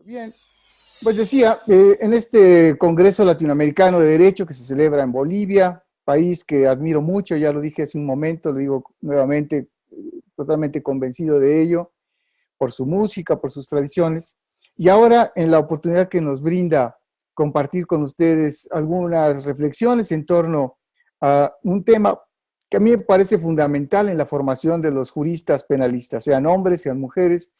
Bien, pues decía, en este Congreso Latinoamericano de Derecho que se celebra en Bolivia, país que admiro mucho, ya lo dije hace un momento, lo digo nuevamente, totalmente convencido de ello, por su música, por sus tradiciones, y ahora en la oportunidad que nos brinda compartir con ustedes algunas reflexiones en torno a un tema que a mí me parece fundamental en la formación de los juristas penalistas, sean hombres, sean mujeres,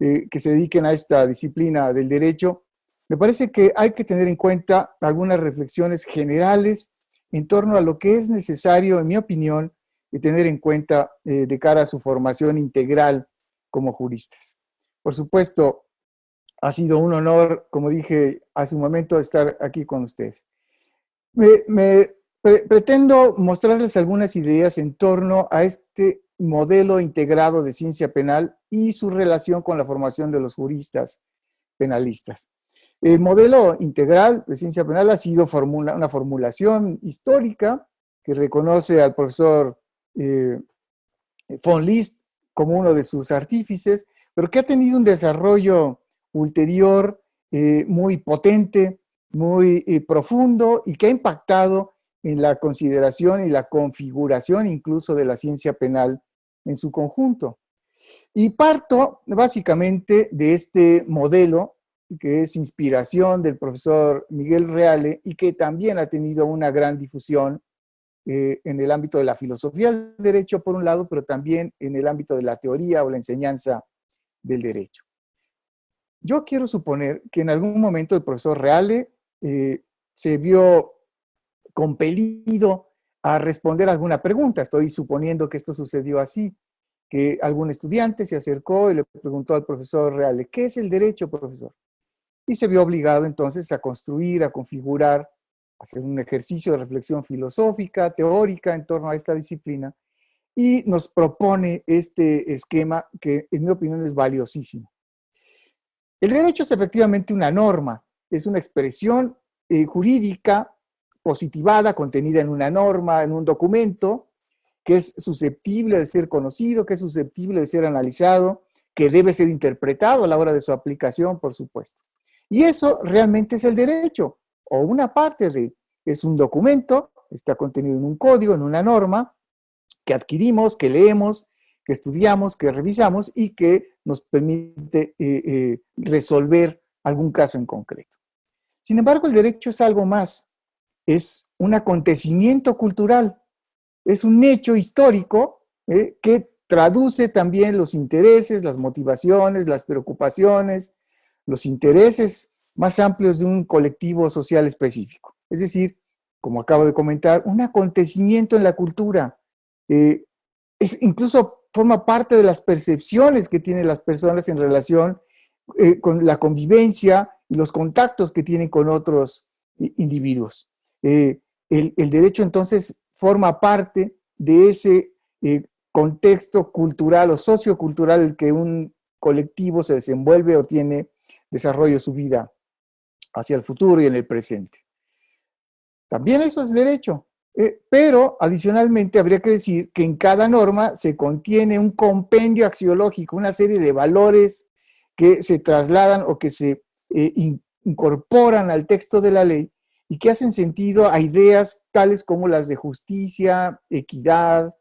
que se dediquen a esta disciplina del derecho. Me parece que hay que tener en cuenta algunas reflexiones generales en torno a lo que es necesario, en mi opinión, tener en cuenta de cara a su formación integral como juristas. Por supuesto, ha sido un honor, como dije hace un momento, estar aquí con ustedes. Pretendo mostrarles algunas ideas en torno a este modelo integrado de ciencia penal y su relación con la formación de los juristas penalistas. El modelo integral de ciencia penal ha sido una formulación histórica que reconoce al profesor von List como uno de sus artífices, pero que ha tenido un desarrollo ulterior muy potente, muy profundo y que ha impactado en la consideración y la configuración incluso de la ciencia penal en su conjunto. Y parto básicamente de este modelo que es inspiración del profesor Miguel Reale y que también ha tenido una gran difusión en el ámbito de la filosofía del derecho, por un lado, pero también en el ámbito de la teoría o la enseñanza del derecho. Yo quiero suponer que en algún momento el profesor Reale se vio compelido a responder alguna pregunta. Estoy suponiendo que esto sucedió así, que algún estudiante se acercó y le preguntó al profesor Reale, ¿qué es el derecho, profesor? Y se vio obligado entonces a construir, a configurar, a hacer un ejercicio de reflexión filosófica, teórica en torno a esta disciplina, y nos propone este esquema que en mi opinión es valiosísimo. El derecho es efectivamente una norma, es una expresión jurídica positivada, contenida en una norma, en un documento, que es susceptible de ser conocido, que es susceptible de ser analizado, que debe ser interpretado a la hora de su aplicación, por supuesto. Y eso realmente es el derecho, o una parte de, es un documento, está contenido en un código, en una norma, que adquirimos, que leemos, que estudiamos, que revisamos y que nos permite resolver algún caso en concreto. Sin embargo, el derecho es algo más, es un acontecimiento cultural, es un hecho histórico que traduce también los intereses, las motivaciones, las preocupaciones, los intereses más amplios de un colectivo social específico. Es decir, como acabo de comentar, un acontecimiento en la cultura. Incluso forma parte de las percepciones que tienen las personas en relación con la convivencia y los contactos que tienen con otros individuos. El derecho entonces forma parte de ese contexto cultural o sociocultural en el que un colectivo se desenvuelve o tiene desarrollo de su vida hacia el futuro y en el presente. También eso es derecho, pero adicionalmente habría que decir que en cada norma se contiene un compendio axiológico, una serie de valores que se trasladan o que se incorporan al texto de la ley y que hacen sentido a ideas tales como las de justicia, equidad,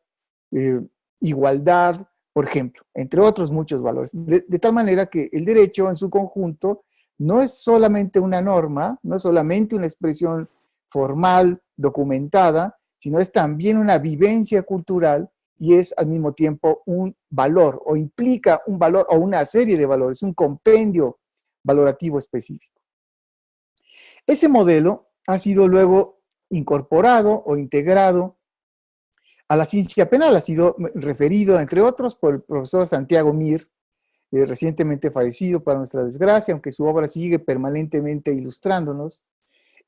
igualdad, por ejemplo, entre otros muchos valores. De tal manera que el derecho en su conjunto no es solamente una norma, no es solamente una expresión formal, documentada, sino es también una vivencia cultural y es al mismo tiempo un valor o implica un valor o una serie de valores, un compendio valorativo específico. Ese modelo ha sido luego incorporado o integrado a la ciencia penal, ha sido referido, entre otros, por el profesor Santiago Mir, recientemente fallecido para nuestra desgracia, aunque su obra sigue permanentemente ilustrándonos.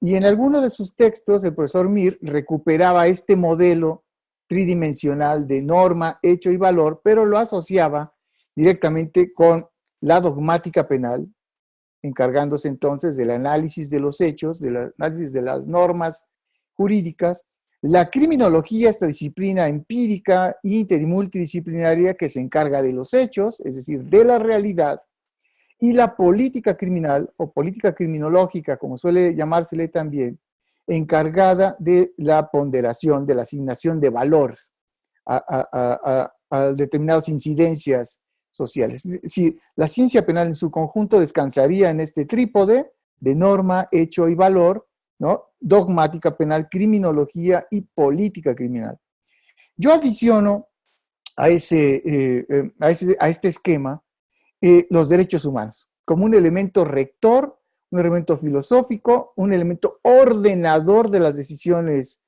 Y en alguno de sus textos, el profesor Mir recuperaba este modelo tridimensional de norma, hecho y valor, pero lo asociaba directamente con la dogmática penal, encargándose entonces del análisis de los hechos, del análisis de las normas jurídicas, la criminología, esta disciplina empírica, inter y multidisciplinaria que se encarga de los hechos, es decir, de la realidad, y la política criminal, o política criminológica, como suele llamársele también, encargada de la ponderación, de la asignación de valores a determinadas incidencias sociales. Es decir, la ciencia penal en su conjunto descansaría en este trípode de norma, hecho y valor, ¿no? Dogmática penal, criminología y política criminal. Yo adiciono a este esquema los derechos humanos como un elemento rector, un elemento filosófico, un elemento ordenador de las decisiones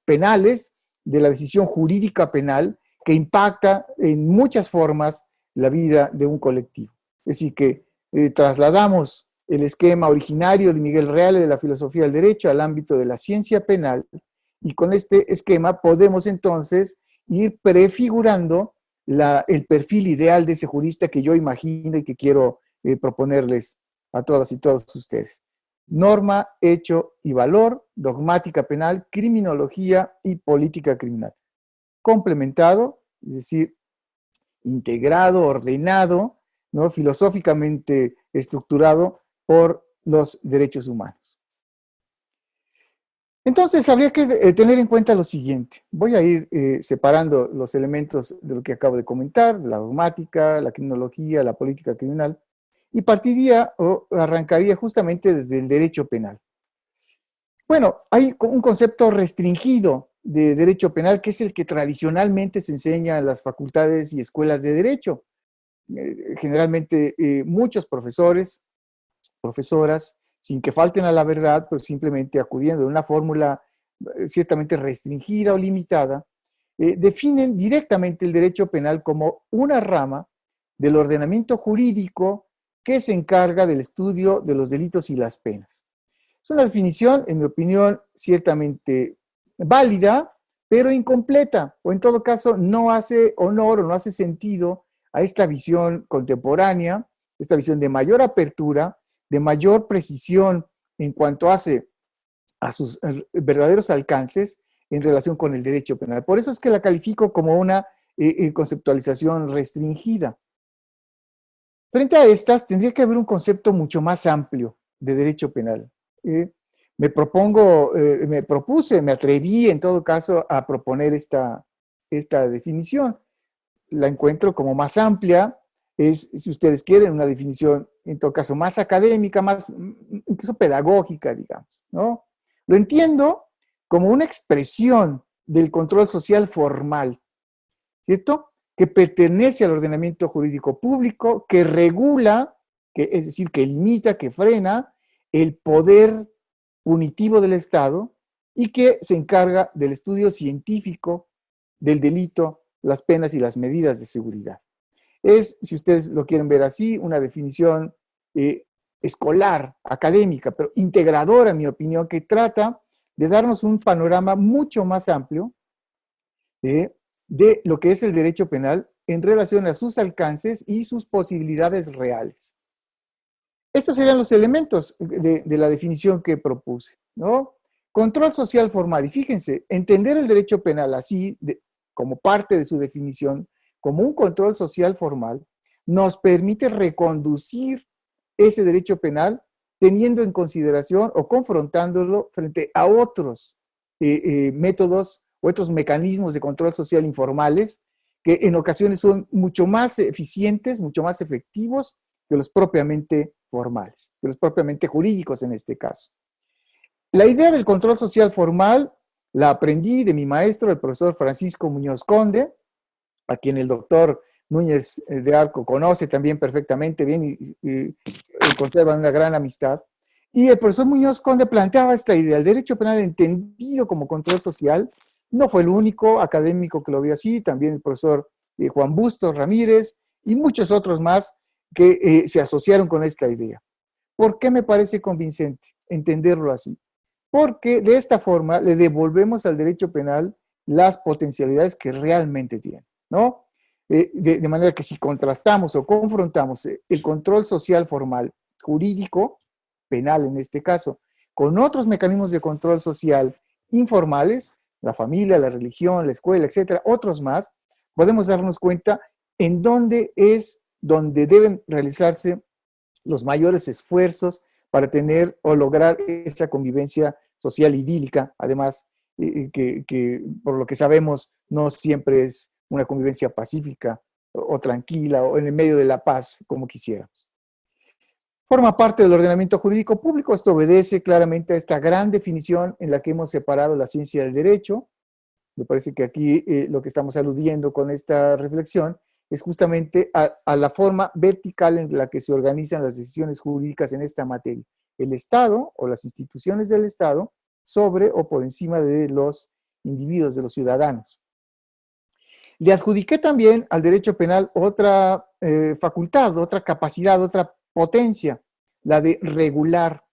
penales, de la decisión jurídica penal, que impacta en muchas formas la vida de un colectivo. Es decir, que trasladamos el esquema originario de Miguel Reale de la filosofía del derecho al ámbito de la ciencia penal, y con este esquema podemos entonces ir prefigurando el perfil ideal de ese jurista que yo imagino y que quiero proponerles a todas y todos ustedes. Norma, hecho y valor, dogmática penal, criminología y política criminal. Complementado, es decir, integrado, ordenado, ¿no? Filosóficamente estructurado por los derechos humanos. Entonces, habría que tener en cuenta lo siguiente. Voy a ir separando los elementos de lo que acabo de comentar, la dogmática, la criminología, la política criminal, y partiría o arrancaría justamente desde el derecho penal. Bueno, hay un concepto restringido de derecho penal que es el que tradicionalmente se enseña en las facultades y escuelas de derecho. Generalmente muchos profesores, profesoras, sin que falten a la verdad, pero simplemente acudiendo a una fórmula ciertamente restringida o limitada, definen directamente el derecho penal como una rama del ordenamiento jurídico que se encarga del estudio de los delitos y las penas. Es una definición, en mi opinión, ciertamente válida, pero incompleta, o en todo caso no hace honor o no hace sentido a esta visión contemporánea, esta visión de mayor apertura, de mayor precisión en cuanto hace a sus verdaderos alcances en relación con el derecho penal. Por eso es que la califico como una conceptualización restringida. Frente a estas, tendría que haber un concepto mucho más amplio de derecho penal. Me atreví en todo caso a proponer esta definición. La encuentro como más amplia, es, si ustedes quieren, una definición en todo caso más académica, más incluso pedagógica, digamos, ¿no? Lo entiendo como una expresión del control social formal, ¿cierto? Que pertenece al ordenamiento jurídico público, que regula, es decir, que limita, que frena el poder punitivo del Estado y que se encarga del estudio científico del delito, las penas y las medidas de seguridad. Es, si ustedes lo quieren ver así, una definición escolar, académica, pero integradora, en mi opinión, que trata de darnos un panorama mucho más amplio de lo que es el derecho penal en relación a sus alcances y sus posibilidades reales. Estos serían los elementos de la definición que propuse, ¿no? Control social formal. Y fíjense, entender el derecho penal así, como parte de su definición, como un control social formal, nos permite reconducir ese derecho penal teniendo en consideración o confrontándolo frente a otros métodos o otros mecanismos de control social informales que en ocasiones son mucho más eficientes, mucho más efectivos que los propiamente formales, que los propiamente jurídicos en este caso. La idea del control social formal la aprendí de mi maestro, el profesor Francisco Muñoz Conde, a quien el doctor Núñez de Arco conoce también perfectamente bien y conservan una gran amistad. Y el profesor Muñoz Conde planteaba esta idea, el derecho penal entendido como control social. No fue el único académico que lo vio así, también el profesor Juan Bustos Ramírez y muchos otros más que se asociaron con esta idea. ¿Por qué me parece convincente entenderlo así? Porque de esta forma le devolvemos al derecho penal las potencialidades que realmente tiene, ¿no? De manera que si contrastamos o confrontamos el control social formal, jurídico, penal en este caso, con otros mecanismos de control social informales, la familia, la religión, la escuela, etcétera, otros más, podemos darnos cuenta en dónde es donde deben realizarse los mayores esfuerzos para tener o lograr esa convivencia social idílica, además, que por lo que sabemos no siempre es una convivencia pacífica o tranquila o en el medio de la paz como quisiéramos. Forma parte del ordenamiento jurídico público. Esto obedece claramente a esta gran definición en la que hemos separado la ciencia del derecho. Me parece que aquí lo que estamos aludiendo con esta reflexión es justamente a la forma vertical en la que se organizan las decisiones jurídicas en esta materia. El Estado o las instituciones del Estado sobre o por encima de los individuos, de los ciudadanos. Le adjudiqué también al derecho penal otra facultad, otra capacidad, otra potencia, la de regular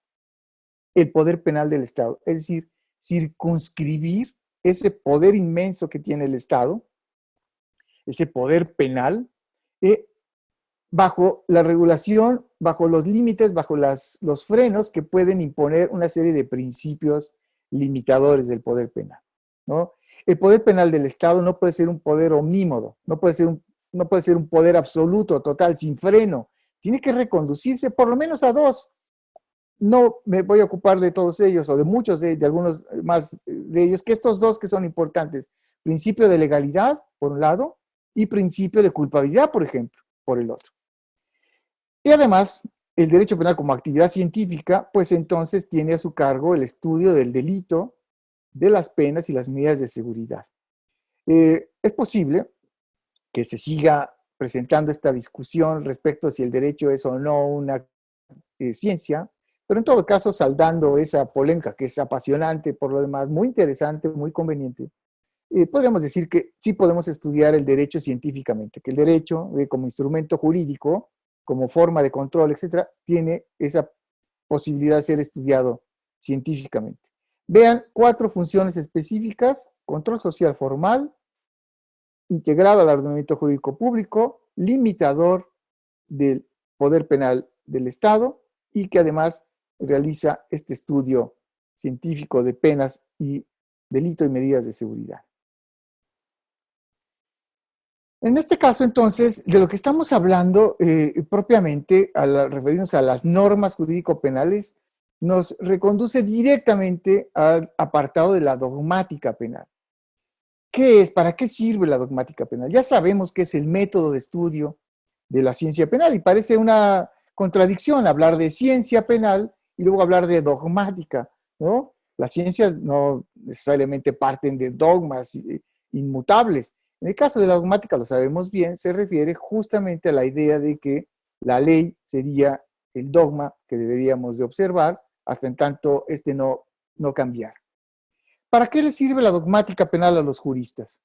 el poder penal del Estado, es decir, circunscribir ese poder inmenso que tiene el Estado, ese poder penal, bajo la regulación, bajo los límites, bajo los frenos que pueden imponer una serie de principios limitadores del poder penal, ¿no? El poder penal del Estado no puede ser un poder omnímodo, no puede ser un poder absoluto, total, sin freno. Tiene que reconducirse por lo menos a dos. No me voy a ocupar de todos ellos o de muchos de algunos más de ellos, que estos dos que son importantes. Principio de legalidad, por un lado, y principio de culpabilidad, por ejemplo, por el otro. Y además, el derecho penal como actividad científica, pues entonces tiene a su cargo el estudio del delito, de las penas y las medidas de seguridad. Es posible que se siga presentando esta discusión respecto a si el derecho es o no una ciencia, pero en todo caso, saldando esa polémica que es apasionante, por lo demás, muy interesante, muy conveniente, podríamos decir que sí podemos estudiar el derecho científicamente, que el derecho como instrumento jurídico, como forma de control, etcétera, tiene esa posibilidad de ser estudiado científicamente. Vean 4 funciones específicas: control social formal, integrado al ordenamiento jurídico público, limitador del poder penal del Estado y que además realiza este estudio científico de penas y delito y medidas de seguridad. En este caso, entonces, de lo que estamos hablando propiamente al referirnos a las normas jurídico-penales, nos reconduce directamente al apartado de la dogmática penal. ¿Qué es? ¿Para qué sirve la dogmática penal? Ya sabemos que es el método de estudio de la ciencia penal y parece una contradicción hablar de ciencia penal y luego hablar de dogmática, ¿no? Las ciencias no necesariamente parten de dogmas inmutables. En el caso de la dogmática, lo sabemos bien, se refiere justamente a la idea de que la ley sería el dogma que deberíamos de observar hasta en tanto este no cambiara. ¿Para qué le sirve la dogmática penal a los juristas,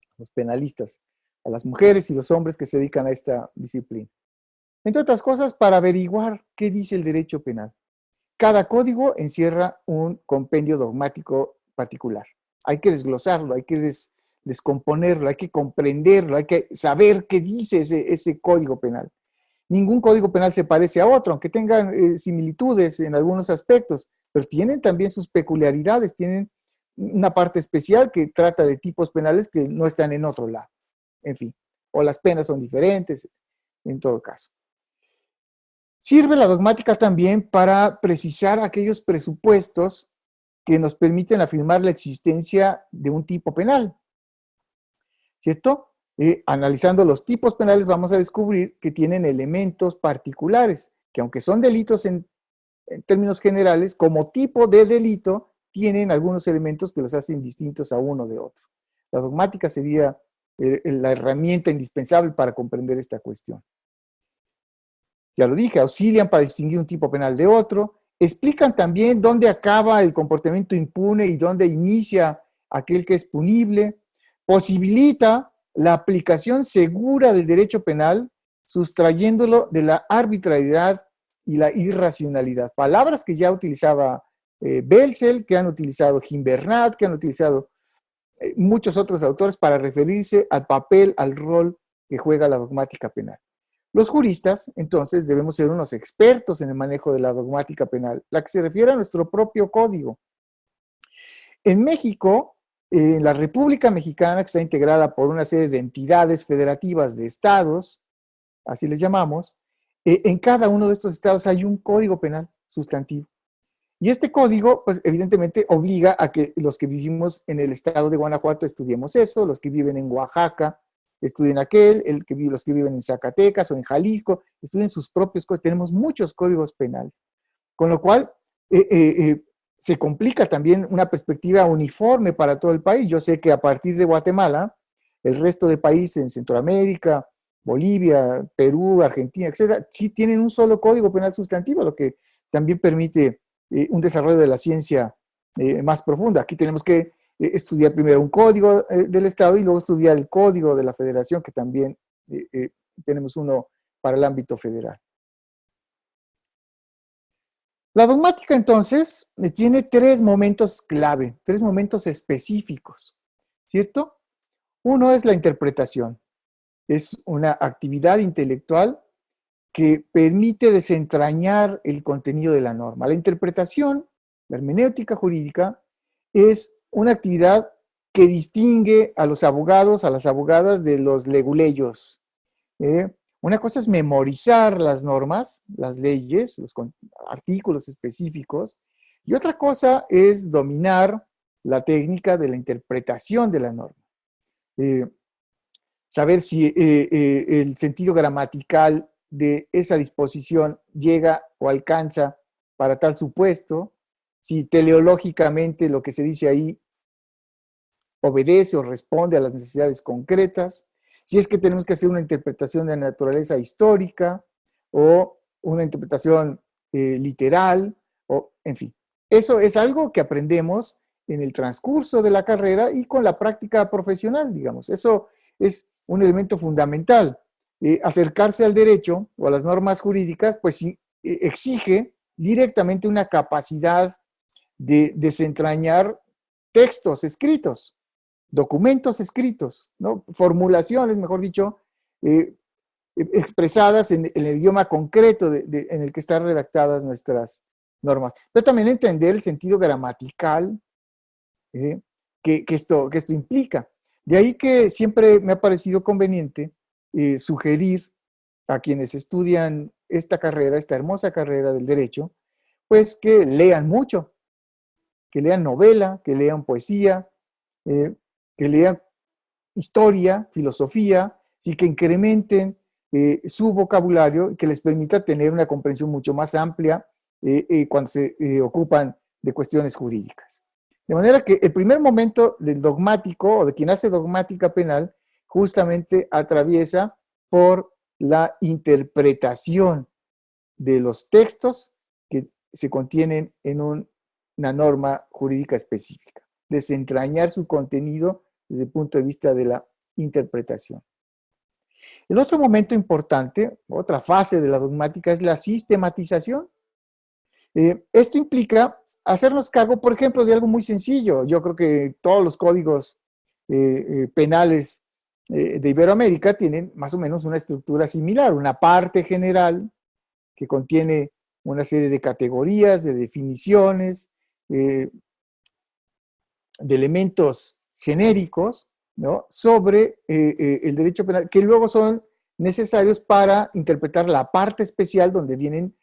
a los penalistas, a las mujeres y los hombres que se dedican a esta disciplina? Entre otras cosas, para averiguar qué dice el derecho penal. Cada código encierra un compendio dogmático particular. Hay que desglosarlo, hay que descomponerlo, hay que comprenderlo, hay que saber qué dice ese código penal. Ningún código penal se parece a otro, aunque tengan similitudes en algunos aspectos, pero tienen también sus peculiaridades, tienen una parte especial que trata de tipos penales que no están en otro lado. En fin, o las penas son diferentes, en todo caso. Sirve la dogmática también para precisar aquellos presupuestos que nos permiten afirmar la existencia de un tipo penal, ¿cierto? Analizando los tipos penales vamos a descubrir que tienen elementos particulares, que aunque son delitos en términos generales, como tipo de delito, tienen algunos elementos que los hacen distintos a uno de otro. La dogmática sería la herramienta indispensable para comprender esta cuestión. Ya lo dije, auxilian para distinguir un tipo penal de otro, explican también dónde acaba el comportamiento impune y dónde inicia aquel que es punible, posibilita la aplicación segura del derecho penal, sustrayéndolo de la arbitrariedad y la irracionalidad. Palabras que ya utilizaba Belzel, que han utilizado Gimbernat, que han utilizado muchos otros autores para referirse al papel, al rol que juega la dogmática penal. Los juristas, entonces, debemos ser unos expertos en el manejo de la dogmática penal, la que se refiere a nuestro propio código. En México, en la República Mexicana, que está integrada por una serie de entidades federativas de estados, así les llamamos, en cada uno de estos estados hay un código penal sustantivo. Y este código, pues evidentemente obliga a que los que vivimos en el estado de Guanajuato estudiemos eso, los que viven en Oaxaca estudien aquel, los que viven en Zacatecas o en Jalisco estudien sus propios códigos. Tenemos muchos códigos penales, con lo cual se complica también una perspectiva uniforme para todo el país. Yo sé que a partir de Guatemala, el resto de países en Centroamérica, Bolivia, Perú, Argentina, etcétera, sí tienen un solo código penal sustantivo, lo que también permite un desarrollo de la ciencia más profundo. Aquí tenemos que estudiar primero un código del Estado y luego estudiar el código de la Federación, que también tenemos uno para el ámbito federal. La dogmática, entonces, tiene tres momentos clave, tres momentos específicos, ¿cierto? Uno es la interpretación. Es una actividad intelectual que permite desentrañar el contenido de la norma. La interpretación, la hermenéutica jurídica, es una actividad que distingue a los abogados, a las abogadas de los leguleyos. Una cosa es memorizar las normas, las leyes, los artículos específicos, y otra cosa es dominar la técnica de la interpretación de la norma. Saber si el sentido gramatical de esa disposición llega o alcanza para tal supuesto, si teleológicamente lo que se dice ahí obedece o responde a las necesidades concretas, si es que tenemos que hacer una interpretación de naturaleza histórica o una interpretación literal, o, en fin. Eso es algo que aprendemos en el transcurso de la carrera y con la práctica profesional, digamos. Eso es un elemento fundamental. Acercarse al derecho o a las normas jurídicas, pues exige directamente una capacidad de desentrañar textos escritos, documentos escritos, ¿no? Formulaciones, mejor dicho, expresadas en el idioma concreto en el que están redactadas nuestras normas. Pero también entender el sentido gramatical que esto implica. De ahí que siempre me ha parecido conveniente sugerir a quienes estudian esta carrera, esta hermosa carrera del derecho, pues que lean mucho, que lean novela, que lean poesía, que lean historia, filosofía, sí, que incrementen su vocabulario y que les permita tener una comprensión mucho más amplia cuando se ocupan de cuestiones jurídicas. De manera que el primer momento del dogmático o de quien hace dogmática penal justamente atraviesa por la interpretación de los textos que se contienen en una norma jurídica específica, desentrañar su contenido desde el punto de vista de la interpretación. El otro momento importante, otra fase de la dogmática, es la sistematización. Esto implica hacernos cargo, por ejemplo, de algo muy sencillo. Yo creo que todos los códigos penales de Iberoamérica tienen más o menos una estructura similar, una parte general que contiene una serie de categorías, de definiciones, de elementos genéricos, ¿no? Sobre el derecho penal, que luego son necesarios para interpretar la parte especial donde vienen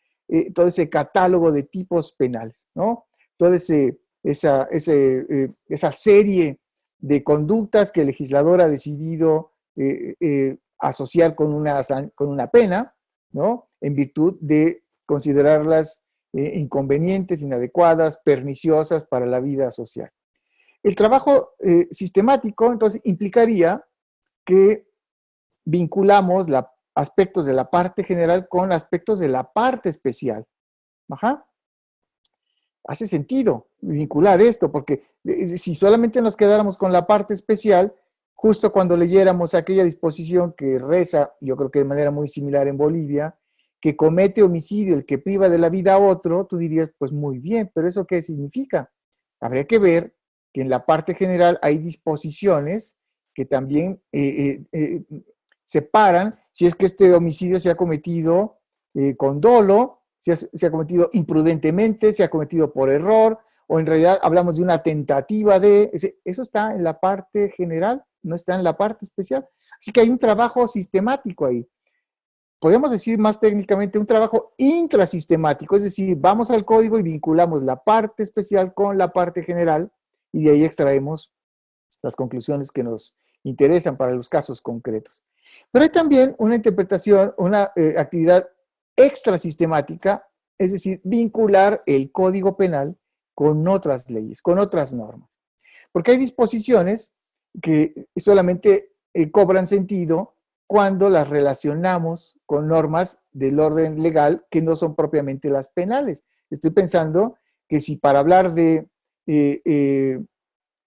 todo ese catálogo de tipos penales, ¿no? Toda esa serie de conductas que el legislador ha decidido asociar con una pena, ¿no? En virtud de considerarlas inconvenientes, inadecuadas, perniciosas para la vida social. El trabajo sistemático, entonces, implicaría que vinculamos aspectos de la parte general con aspectos de la parte especial. Ajá. Hace sentido vincular esto, porque si solamente nos quedáramos con la parte especial, justo cuando leyéramos aquella disposición que reza, yo creo que de manera muy similar en Bolivia, que comete homicidio el que priva de la vida a otro, tú dirías, pues muy bien, pero ¿eso qué significa? Habría que ver que en la parte general hay disposiciones que también separan si es que este homicidio se ha cometido con dolo, se ha cometido imprudentemente, se ha cometido por error, o en realidad hablamos de una tentativa de... Eso está en la parte general, no está en la parte especial. Así que hay un trabajo sistemático ahí. podemos decir más técnicamente, un trabajo intrasistemático, es decir, vamos al código y vinculamos la parte especial con la parte general y de ahí extraemos las conclusiones que nos interesan para los casos concretos. Pero hay también una interpretación, una actividad extrasistemática, es decir, vincular el Código Penal con otras leyes, con otras normas. Porque hay disposiciones que solamente cobran sentido cuando las relacionamos con normas del orden legal que no son propiamente las penales. Estoy pensando que si para hablar de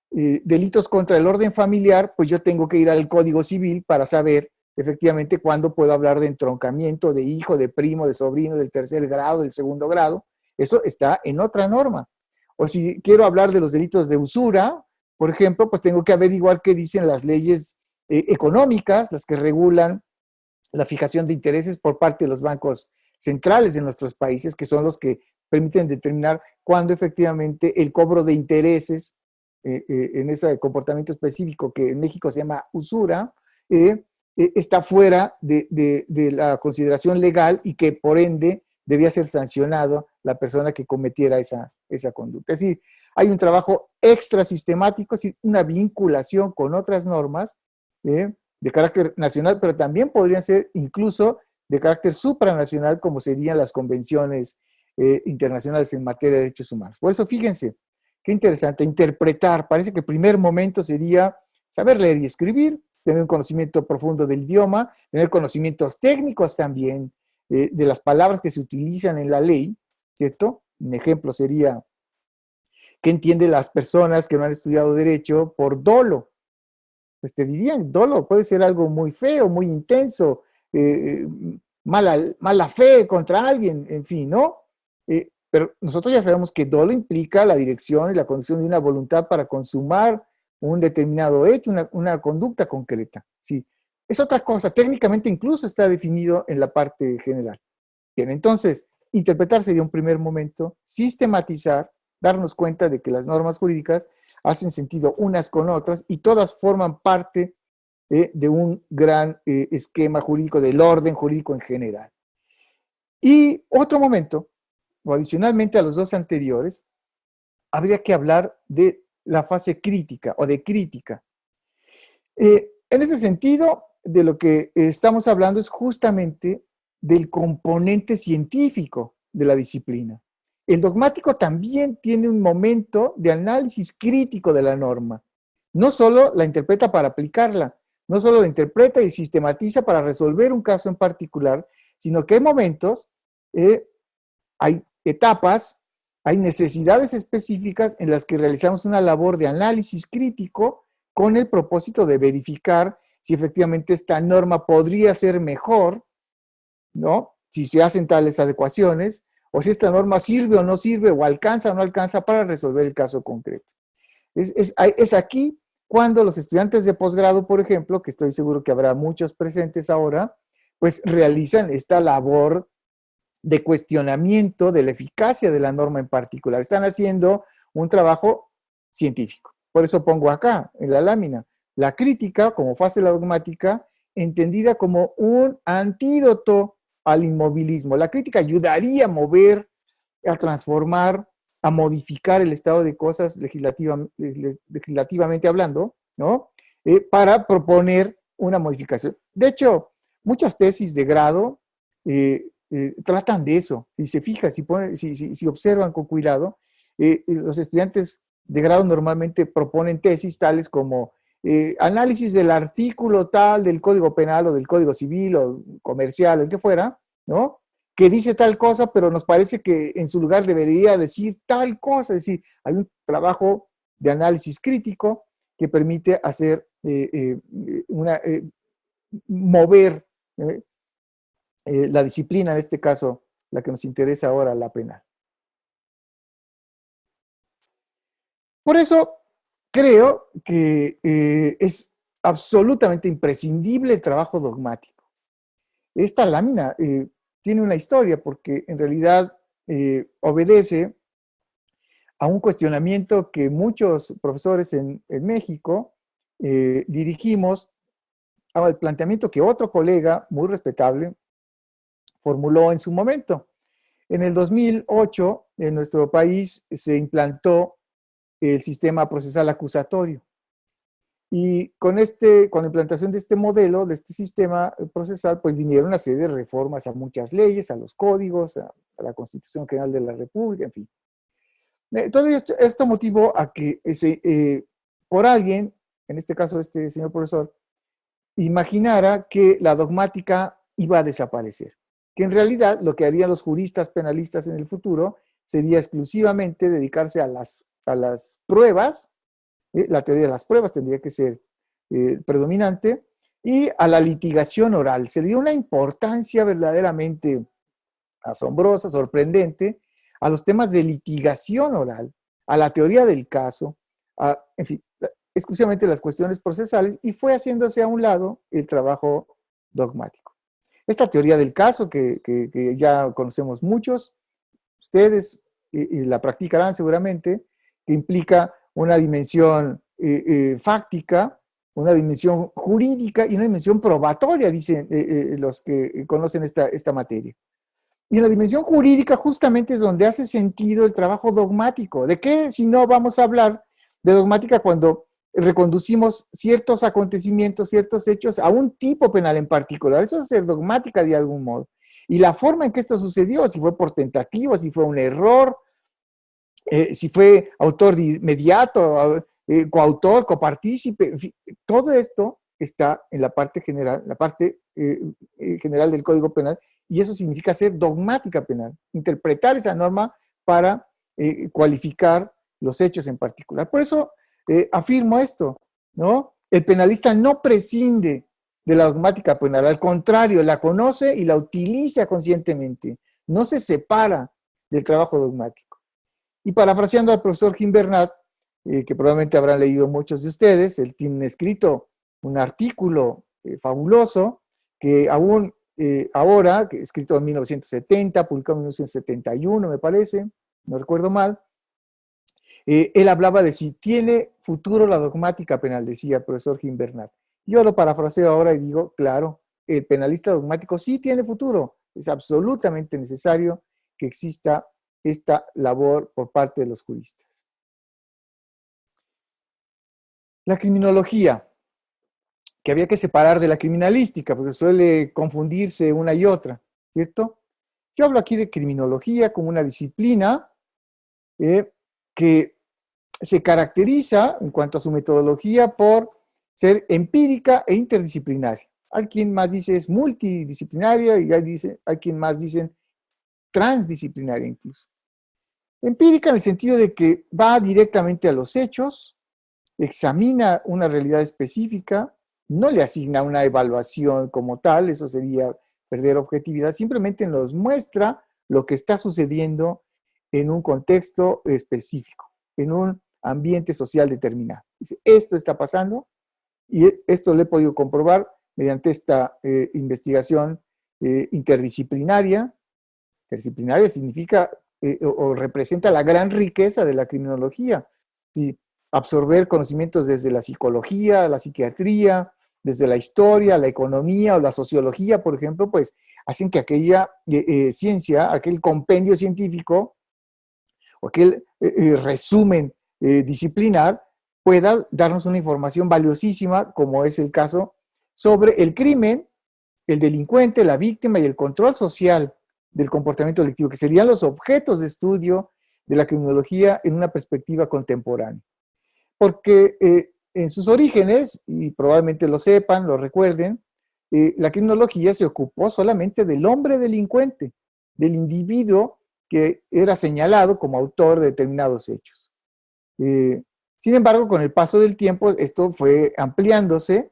delitos contra el orden familiar, pues yo tengo que ir al Código Civil para saber efectivamente cuándo puedo hablar de entroncamiento, de hijo, de primo, de sobrino, del tercer grado, del segundo grado. Eso está en otra norma. O si quiero hablar de los delitos de usura, por ejemplo, pues tengo que averiguar qué dicen las leyes económicas, las que regulan la fijación de intereses por parte de los bancos centrales de nuestros países, que son los que permiten determinar cuándo efectivamente el cobro de intereses en ese comportamiento específico que en México se llama usura, está fuera de la consideración legal y que por ende debía ser sancionado la persona que cometiera esa conducta. Es decir, hay un trabajo extra sistemático, es decir, una vinculación con otras normas de carácter nacional, pero también podrían ser incluso de carácter supranacional, como serían las convenciones internacionales en materia de derechos humanos. Por eso, fíjense, qué interesante, interpretar. Parece que el primer momento sería saber leer y escribir, tener un conocimiento profundo del idioma, tener conocimientos técnicos también de las palabras que se utilizan en la ley, ¿cierto? Un ejemplo sería, ¿qué entienden las personas que no han estudiado derecho por dolo? Pues te dirían, dolo puede ser algo muy feo, muy intenso, mala fe contra alguien, en fin, ¿no? Pero nosotros ya sabemos que dolo implica la dirección y la condición de una voluntad para consumar un determinado hecho, una conducta concreta. Sí, es otra cosa. Técnicamente incluso está definido en la parte general. Bien, entonces, interpretar sería un primer momento, sistematizar, darnos cuenta de que las normas jurídicas hacen sentido unas con otras y todas forman parte de un gran esquema jurídico, del orden jurídico en general. Y otro momento, o adicionalmente a los dos anteriores, habría que hablar de la fase crítica o de crítica. En ese sentido, de lo que estamos hablando es justamente del componente científico de la disciplina. El dogmático también tiene un momento de análisis crítico de la norma. No solo la interpreta para aplicarla, no solo la interpreta y sistematiza para resolver un caso en particular, sino que hay momentos, hay etapas, hay necesidades específicas en las que realizamos una labor de análisis crítico con el propósito de verificar si efectivamente esta norma podría ser mejor, ¿no? Si se hacen tales adecuaciones, o si esta norma sirve o no sirve, o alcanza o no alcanza para resolver el caso concreto. Es aquí cuando los estudiantes de posgrado, por ejemplo, que estoy seguro que habrá muchos presentes ahora, pues realizan esta labor de cuestionamiento de la eficacia de la norma en particular. Están haciendo un trabajo científico. Por eso pongo acá, en la lámina, la crítica como fase dogmática, entendida como un antídoto al inmovilismo. La crítica ayudaría a mover, a transformar, a modificar el estado de cosas legislativamente hablando, ¿no? Para proponer una modificación. De hecho, muchas tesis de grado tratan de eso. Si se fijan, si observan con cuidado, los estudiantes de grado normalmente proponen tesis tales como análisis del artículo tal del Código Penal o del Código Civil o comercial, el que fuera, ¿no? Que dice tal cosa, pero nos parece que en su lugar debería decir tal cosa. Es decir, hay un trabajo de análisis crítico que permite hacer mover la disciplina, en este caso, la que nos interesa ahora, la penal. Por eso creo que es absolutamente imprescindible el trabajo dogmático. Esta lámina tiene una historia porque en realidad obedece a un cuestionamiento que muchos profesores en México dirigimos al planteamiento que otro colega muy respetable, formuló en su momento. En el 2008, en nuestro país se implantó el sistema procesal acusatorio. Y con la implantación de este modelo, de este sistema procesal, pues vinieron una serie de reformas a muchas leyes, a los códigos, a la Constitución General de la República, en fin. Todo esto motivó a que por alguien, en este caso este señor profesor, imaginara que la dogmática iba a desaparecer, que en realidad lo que harían los juristas penalistas en el futuro sería exclusivamente dedicarse a las pruebas, la teoría de las pruebas tendría que ser predominante, y a la litigación oral. Se dio una importancia verdaderamente asombrosa, sorprendente, a los temas de litigación oral, a la teoría del caso, en fin, exclusivamente las cuestiones procesales, y fue haciéndose a un lado el trabajo dogmático. Esta teoría del caso, que ya conocemos muchos, ustedes y la practicarán seguramente, que implica una dimensión fáctica, una dimensión jurídica y una dimensión probatoria, dicen los que conocen esta materia. Y en la dimensión jurídica justamente es donde hace sentido el trabajo dogmático. ¿De qué si no vamos a hablar de dogmática cuando reconducimos ciertos acontecimientos, ciertos hechos a un tipo penal en particular? Eso es ser dogmática de algún modo. Y la forma en que esto sucedió, si fue por tentativa, si fue un error, si fue autor inmediato, coautor, copartícipe, en fin, todo esto está en la parte general, general del Código Penal, y eso significa ser dogmática penal, interpretar esa norma para cualificar los hechos en particular. Por eso afirmo esto, ¿no? El penalista no prescinde de la dogmática penal, al contrario, la conoce y la utiliza conscientemente, no se separa del trabajo dogmático. Y parafraseando al profesor Gimbernat, que probablemente habrán leído muchos de ustedes, él tiene escrito un artículo fabuloso que aún ahora, que escrito en 1970, publicado en 1971, me parece, no recuerdo mal, él hablaba de si tiene futuro la dogmática penal, decía el profesor Gimbernat. Yo lo parafraseo ahora y digo, claro, el penalista dogmático sí tiene futuro, es absolutamente necesario que exista esta labor por parte de los juristas. La criminología, que había que separar de la criminalística, porque suele confundirse una y otra, ¿cierto? Yo hablo aquí de criminología como una disciplina que se caracteriza en cuanto a su metodología por ser empírica e interdisciplinaria. Hay quien más dice es multidisciplinaria y hay quien más dicen transdisciplinaria incluso. Empírica en el sentido de que va directamente a los hechos, examina una realidad específica, no le asigna una evaluación como tal, eso sería perder objetividad, simplemente nos muestra lo que está sucediendo en un contexto específico, en un ambiente social determinado. Dice, esto está pasando y esto lo he podido comprobar mediante esta investigación interdisciplinaria. Interdisciplinaria significa o representa la gran riqueza de la criminología. Sí, absorber conocimientos desde la psicología, la psiquiatría, desde la historia, la economía o la sociología, por ejemplo, pues hacen que aquella ciencia, aquel compendio científico o aquel resumen disciplinar pueda darnos una información valiosísima, como es el caso, sobre el crimen, el delincuente, la víctima y el control social del comportamiento delictivo, que serían los objetos de estudio de la criminología en una perspectiva contemporánea. Porque en sus orígenes, y probablemente lo sepan, lo recuerden, la criminología se ocupó solamente del hombre delincuente, del individuo que era señalado como autor de determinados hechos. Sin embargo, con el paso del tiempo, esto fue ampliándose,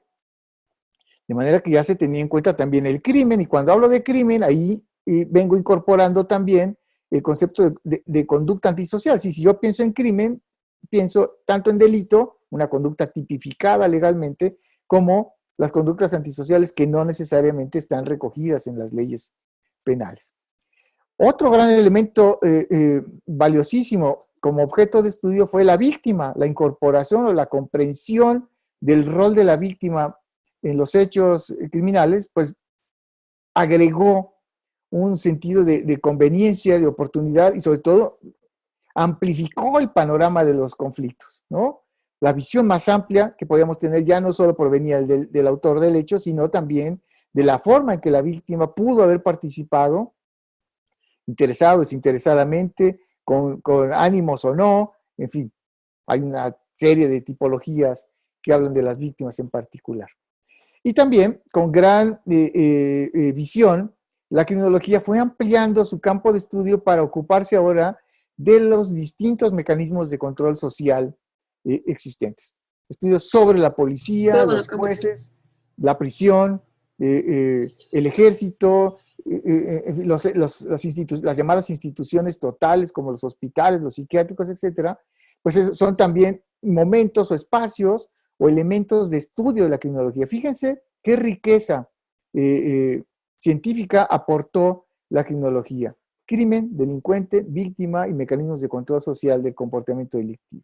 de manera que ya se tenía en cuenta también el crimen, y cuando hablo de crimen, ahí vengo incorporando también el concepto de conducta antisocial. Si yo pienso en crimen, pienso tanto en delito, una conducta tipificada legalmente, como las conductas antisociales que no necesariamente están recogidas en las leyes penales. Otro gran elemento valiosísimo como objeto de estudio fue la víctima, la incorporación o la comprensión del rol de la víctima en los hechos criminales, pues agregó un sentido de conveniencia, de oportunidad y sobre todo amplificó el panorama de los conflictos, ¿no? La visión más amplia que podíamos tener ya no solo provenía del autor del hecho, sino también de la forma en que la víctima pudo haber participado, interesado, desinteresadamente, con ánimos o no, en fin, hay una serie de tipologías que hablan de las víctimas en particular. Y también, con gran visión, la criminología fue ampliando su campo de estudio para ocuparse ahora de los distintos mecanismos de control social existentes. Estudios sobre la policía, los jueces, la prisión, el ejército, las llamadas instituciones totales como los hospitales, los psiquiátricos, etcétera, pues son también momentos o espacios o elementos de estudio de la criminología. Fíjense qué riqueza científica aportó la criminología. Crimen, delincuente, víctima y mecanismos de control social del comportamiento delictivo.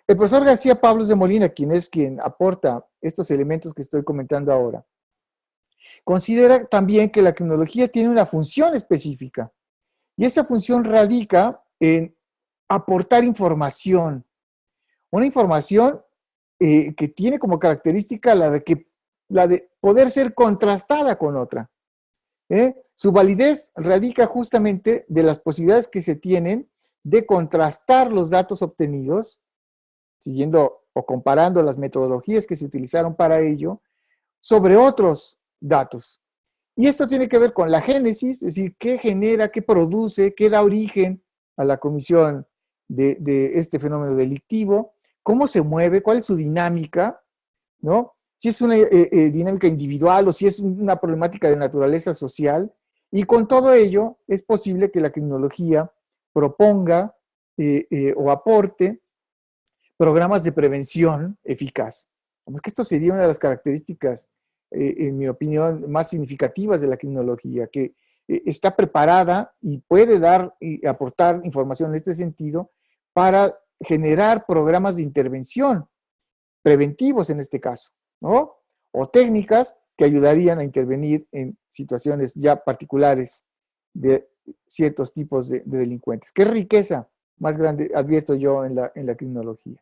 El profesor García Pablos de Molina, quien aporta estos elementos que estoy comentando ahora, considera también que la criminología tiene una función específica y esa función radica en aportar información, una información que tiene como característica la de poder ser contrastada con otra. Su validez radica justamente de las posibilidades que se tienen de contrastar los datos obtenidos, siguiendo o comparando las metodologías que se utilizaron para ello, sobre otros datos. Y esto tiene que ver con la génesis, es decir, qué genera, qué produce, qué da origen a la comisión de este fenómeno delictivo, cómo se mueve, cuál es su dinámica, ¿no? Si es una dinámica individual o si es una problemática de naturaleza social. Y con todo ello es posible que la criminología proponga o aporte programas de prevención eficaz. Como es que esto sería una de las características, en mi opinión, más significativas de la criminología, que está preparada y puede dar y aportar información en este sentido para generar programas de intervención preventivos en este caso, ¿no? O técnicas que ayudarían a intervenir en situaciones ya particulares de ciertos tipos de delincuentes. ¿Qué riqueza más grande advierto yo en la criminología?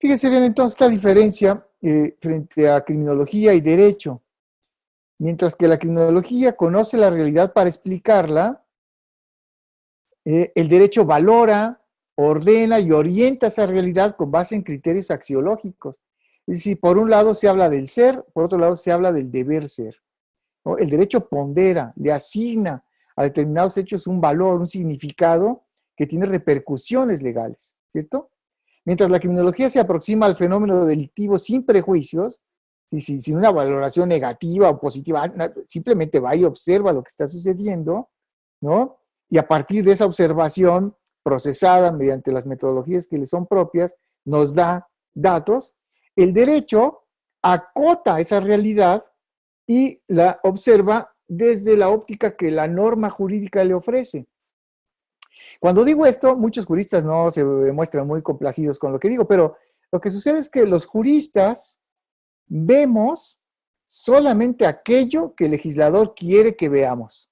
Fíjense bien entonces la diferencia frente a criminología y derecho. Mientras que la criminología conoce la realidad para explicarla, el derecho valora, ordena y orienta esa realidad con base en criterios axiológicos. Es decir, por un lado se habla del ser, por otro lado se habla del deber ser, ¿no? El derecho pondera, le asigna a determinados hechos un valor, un significado que tiene repercusiones legales, ¿cierto? Mientras la criminología se aproxima al fenómeno delictivo sin prejuicios, y sin una valoración negativa o positiva, simplemente va y observa lo que está sucediendo, ¿no? Y a partir de esa observación procesada mediante las metodologías que le son propias, nos da datos. El derecho acota esa realidad y la observa desde la óptica que la norma jurídica le ofrece. Cuando digo esto, muchos juristas no se demuestran muy complacidos con lo que digo, pero lo que sucede es que los juristas vemos solamente aquello que el legislador quiere que veamos.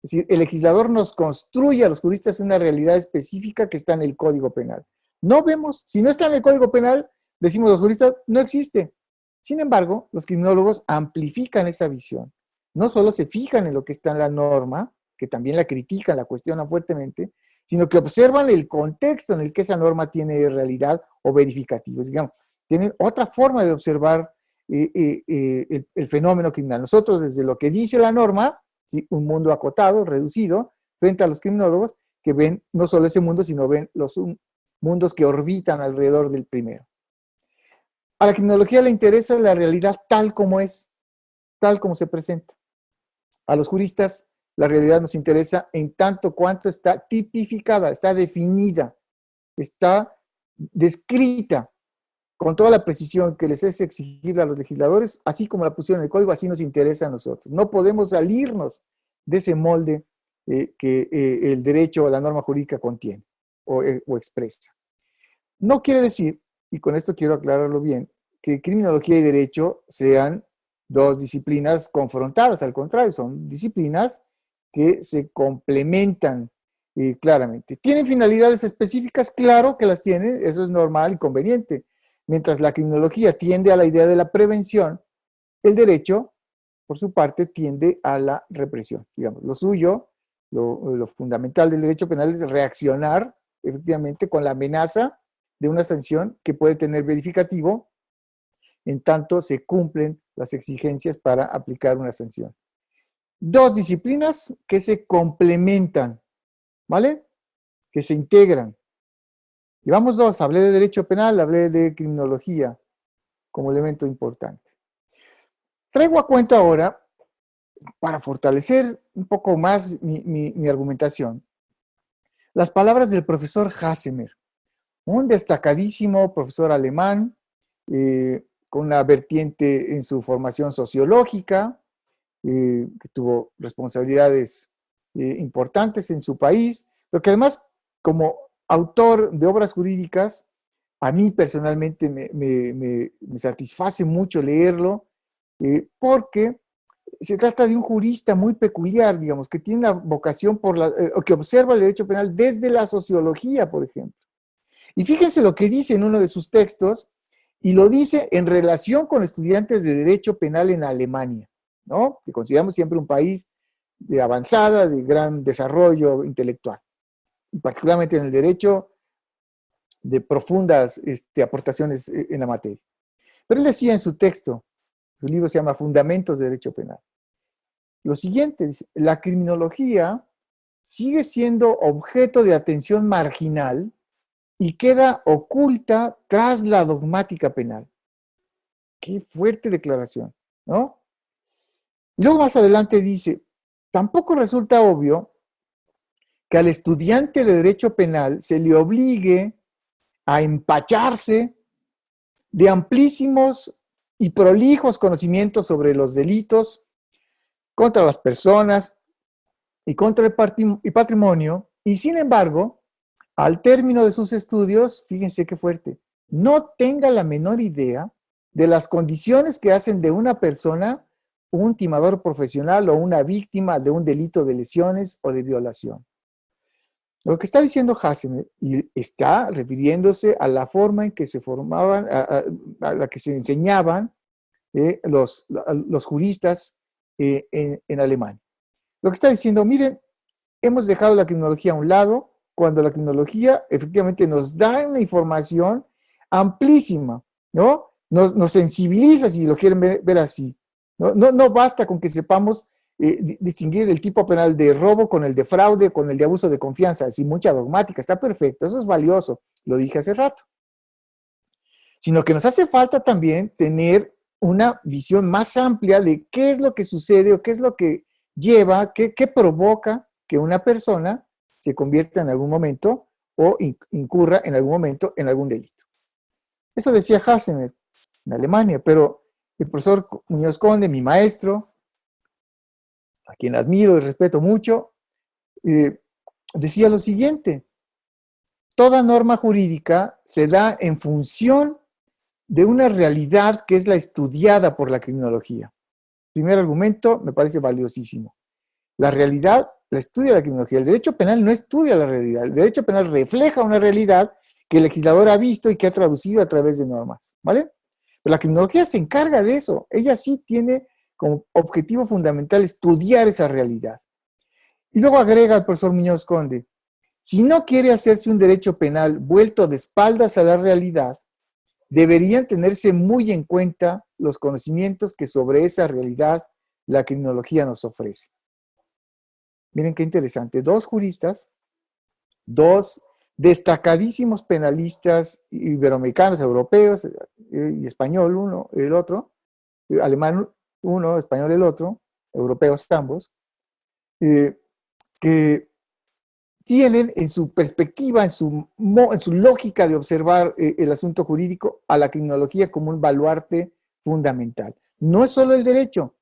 Es decir, el legislador nos construye a los juristas una realidad específica que está en el Código Penal. No vemos, si no está en el Código Penal, decimos los juristas, no existe. Sin embargo, los criminólogos amplifican esa visión. No solo se fijan en lo que está en la norma, que también la critican, la cuestionan fuertemente, sino que observan el contexto en el que esa norma tiene realidad o verificativos. Digamos, tienen otra forma de observar el fenómeno criminal. Nosotros, desde lo que dice la norma, ¿sí?, un mundo acotado, reducido, frente a los criminólogos que ven no solo ese mundo, sino ven los mundos que orbitan alrededor del primero. A la criminología le interesa la realidad tal como es, tal como se presenta. A los juristas la realidad nos interesa en tanto cuanto está tipificada, está definida, está descrita con toda la precisión que les es exigible a los legisladores, así como la pusieron en el código, así nos interesa a nosotros. No podemos salirnos de ese molde que el derecho o la norma jurídica contiene o expresa. No quiere decir, y con esto quiero aclararlo bien, que criminología y derecho sean dos disciplinas confrontadas, al contrario, son disciplinas que se complementan claramente. ¿Tienen finalidades específicas? Claro que las tienen, eso es normal y conveniente. Mientras la criminología tiende a la idea de la prevención, el derecho, por su parte, tiende a la represión. Digamos, lo suyo, lo fundamental del derecho penal es reaccionar efectivamente con la amenaza de una sanción que puede tener verificativo en tanto se cumplen las exigencias para aplicar una sanción. Dos disciplinas que se complementan, ¿vale? Que se integran. Llevamos dos, hablé de derecho penal, hablé de criminología como elemento importante. Traigo a cuento ahora, para fortalecer un poco más mi argumentación, las palabras del profesor Hassemer, un destacadísimo profesor alemán, con una vertiente en su formación sociológica, que tuvo responsabilidades importantes en su país, pero que además, como autor de obras jurídicas, a mí personalmente me satisface mucho leerlo, porque se trata de un jurista muy peculiar, digamos, que tiene una vocación que observa el derecho penal desde la sociología, por ejemplo. Y fíjense lo que dice en uno de sus textos, y lo dice en relación con estudiantes de derecho penal en Alemania, ¿no? Que consideramos siempre un país de avanzada, de gran desarrollo intelectual, y particularmente en el derecho de profundas aportaciones en la materia. Pero él decía en su texto, su libro se llama Fundamentos de Derecho Penal, lo siguiente, dice, la criminología sigue siendo objeto de atención marginal y queda oculta tras la dogmática penal. Qué fuerte declaración, ¿no? Y luego más adelante dice, tampoco resulta obvio que al estudiante de derecho penal se le obligue a empacharse de amplísimos y prolijos conocimientos sobre los delitos contra las personas y contra el patrimonio, y sin embargo, al término de sus estudios, fíjense qué fuerte, no tenga la menor idea de las condiciones que hacen de una persona un timador profesional o una víctima de un delito de lesiones o de violación. Lo que está diciendo Hassemer, y está refiriéndose a la forma en que se formaban, a la que se enseñaban los juristas en Alemania. Lo que está diciendo, miren, hemos dejado la criminología a un lado, cuando la criminología efectivamente nos da una información amplísima, ¿no? Nos sensibiliza, si lo quieren ver así. No basta con que sepamos distinguir el tipo penal de robo con el de fraude, con el de abuso de confianza, sin mucha dogmática, está perfecto, eso es valioso, lo dije hace rato. Sino que nos hace falta también tener una visión más amplia de qué es lo que sucede o qué es lo que lleva, qué provoca que una persona se convierta en algún momento o incurra en algún momento en algún delito. Eso decía Hassemer en Alemania, pero el profesor Muñoz Conde, mi maestro, a quien admiro y respeto mucho, decía lo siguiente: toda norma jurídica se da en función de una realidad que es la estudiada por la criminología. Primer argumento, me parece valiosísimo. La realidad la estudia la criminología. El derecho penal no estudia la realidad. El derecho penal refleja una realidad que el legislador ha visto y que ha traducido a través de normas, ¿vale? Pero la criminología se encarga de eso. Ella sí tiene como objetivo fundamental estudiar esa realidad. Y luego agrega el profesor Muñoz Conde, si no quiere hacerse un derecho penal vuelto de espaldas a la realidad, deberían tenerse muy en cuenta los conocimientos que sobre esa realidad la criminología nos ofrece. Miren qué interesante, dos juristas, dos destacadísimos penalistas iberoamericanos, europeos y español uno, el otro, alemán uno, español el otro, europeos ambos, que tienen en su perspectiva, en su lógica de observar el asunto jurídico a la criminología como un baluarte fundamental. No es solo el derecho